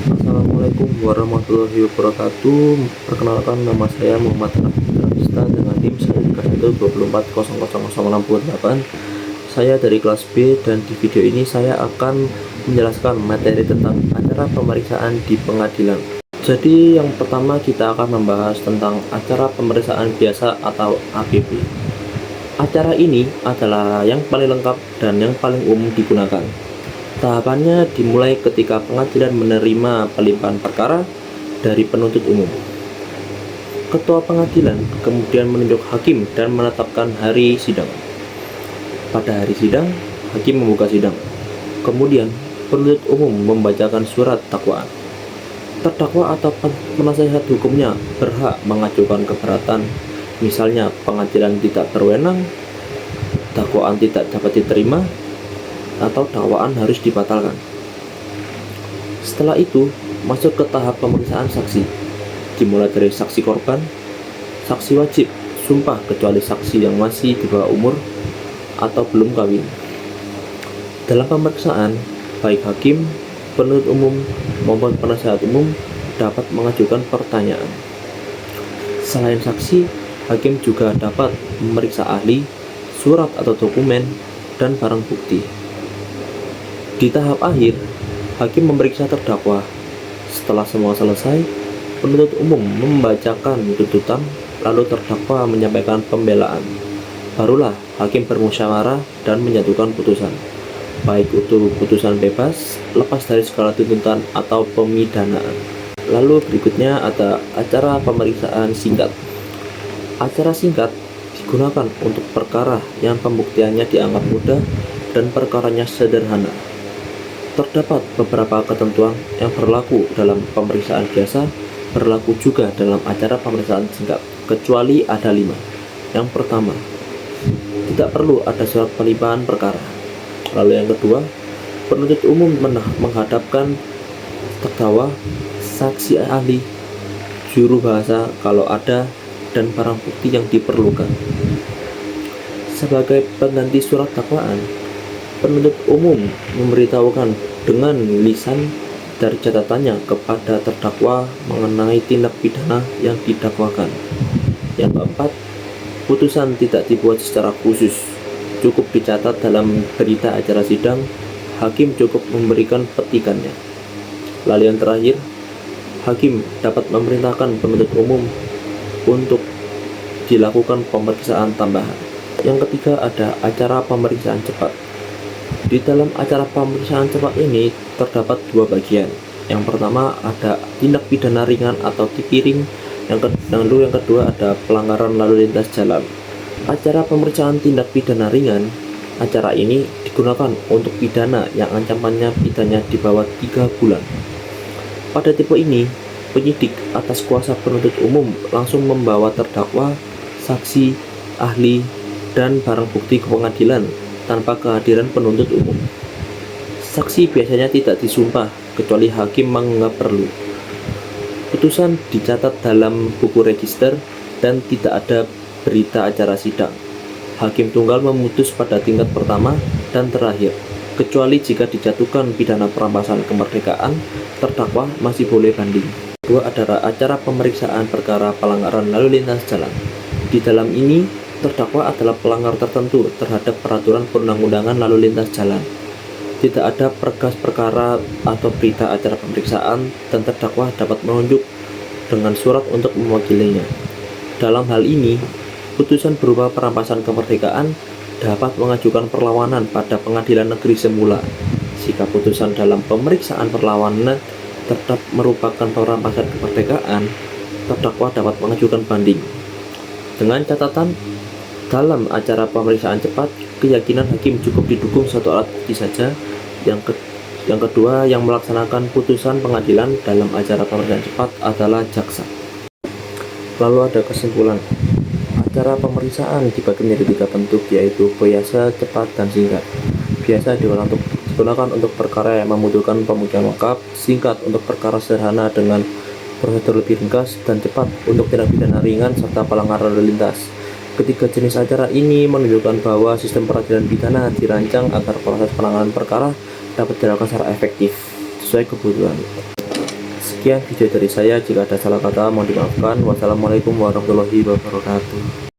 Assalamualaikum warahmatullahi wabarakatuh. Perkenalkan, nama saya Muhammad Rafista dengan NIM 13124000068. Saya dari kelas B dan di video ini saya akan menjelaskan materi tentang acara pemeriksaan di pengadilan. Jadi yang pertama kita akan membahas tentang acara pemeriksaan biasa atau APB. Acara ini adalah yang paling lengkap dan yang paling umum digunakan. Tahapannya dimulai ketika pengadilan menerima pelimpahan perkara dari penuntut umum. Ketua pengadilan kemudian menunjuk hakim dan menetapkan hari sidang. Pada hari sidang, hakim membuka sidang. Kemudian, penuntut umum membacakan surat dakwaan. Terdakwa atau penasihat hukumnya berhak mengajukan keberatan, misalnya pengadilan tidak berwenang, dakwaan tidak dapat diterima, atau dakwaan harus dibatalkan. Setelah itu, masuk ke tahap pemeriksaan saksi, dimulai dari saksi korban, saksi wajib, sumpah kecuali saksi yang masih di bawah umur atau belum kawin. Dalam pemeriksaan, baik hakim, penuntut umum, maupun penasihat umum dapat mengajukan pertanyaan. Selain saksi, hakim juga dapat memeriksa ahli, surat atau dokumen, dan barang bukti. Di tahap akhir, hakim memeriksa terdakwa. Setelah semua selesai, penuntut umum membacakan tuntutan, lalu terdakwa menyampaikan pembelaan. Barulah hakim bermusyawarah dan menjatuhkan putusan, baik itu putusan bebas, lepas dari skala tuntutan, atau pemidanaan. Lalu berikutnya ada acara pemeriksaan singkat. Acara singkat digunakan untuk perkara yang pembuktiannya dianggap mudah dan perkaranya sederhana. Terdapat beberapa ketentuan yang berlaku dalam pemeriksaan biasa, berlaku juga dalam acara pemeriksaan singkat, kecuali ada 5. Yang pertama, tidak perlu ada surat pelimpahan perkara. Lalu yang kedua, penuntut umum menghadapkan terdakwa, saksi ahli, juru bahasa kalau ada, dan barang bukti yang diperlukan. Sebagai pengganti surat dakwaan, penuntut umum memberitahukan dengan lisan dari catatannya kepada terdakwa mengenai tindak pidana yang didakwakan. Yang keempat, putusan tidak dibuat secara khusus, cukup dicatat dalam berita acara sidang, hakim cukup memberikan petikannya. Lalu yang terakhir, hakim dapat memerintahkan penuntut umum untuk dilakukan pemeriksaan tambahan. Yang ketiga ada acara pemeriksaan cepat. Di dalam acara pemeriksaan cepat ini terdapat 2 bagian. Yang pertama ada tindak pidana ringan atau tipiring, lalu yang kedua ada pelanggaran lalu lintas jalan. Acara pemeriksaan tindak pidana ringan, acara ini digunakan untuk pidana yang ancamannya pidana di bawah 3 bulan. Pada tipe ini, penyidik atas kuasa penuntut umum langsung membawa terdakwa, saksi, ahli, dan barang bukti ke pengadilan tanpa kehadiran penuntut umum. Saksi biasanya tidak disumpah kecuali hakim menganggap perlu. Putusan dicatat dalam buku register dan tidak ada berita acara sidang. Hakim tunggal memutus pada tingkat pertama dan terakhir, kecuali jika dijatuhkan pidana perampasan kemerdekaan, terdakwa masih boleh banding. Kedua adalah acara pemeriksaan perkara pelanggaran lalu lintas jalan. Di dalam ini, terdakwa adalah pelanggar tertentu terhadap peraturan perundang-undangan lalu lintas jalan. Tidak ada berkas perkara atau berita acara pemeriksaan dan terdakwa dapat menunjuk dengan surat untuk mewakilinya. Dalam hal ini, putusan berupa perampasan kemerdekaan dapat mengajukan perlawanan pada pengadilan negeri semula. Jika putusan dalam pemeriksaan perlawanan tetap merupakan perampasan kemerdekaan, terdakwa dapat mengajukan banding. Dengan catatan, dalam acara pemeriksaan cepat, keyakinan hakim cukup didukung satu alat bukti saja. Yang kedua, yang melaksanakan putusan pengadilan dalam acara pemeriksaan cepat adalah jaksa. Lalu ada kesimpulan. Acara pemeriksaan dibagi menjadi 3 bentuk, yaitu biasa, cepat, dan singkat. Biasa digunakan untuk perkara yang membutuhkan pembuktian lengkap, singkat untuk perkara sederhana dengan prosedur lebih ringkas, dan cepat untuk tindak pidana ringan serta pelanggaran lalu lintas. Ketiga jenis acara ini menunjukkan bahwa sistem peradilan pidana dirancang agar proses penanganan perkara dapat dilakukan secara efektif sesuai kebutuhan. Sekian video dari saya, jika ada salah kata mohon dimaafkan. Wassalamualaikum warahmatullahi wabarakatuh.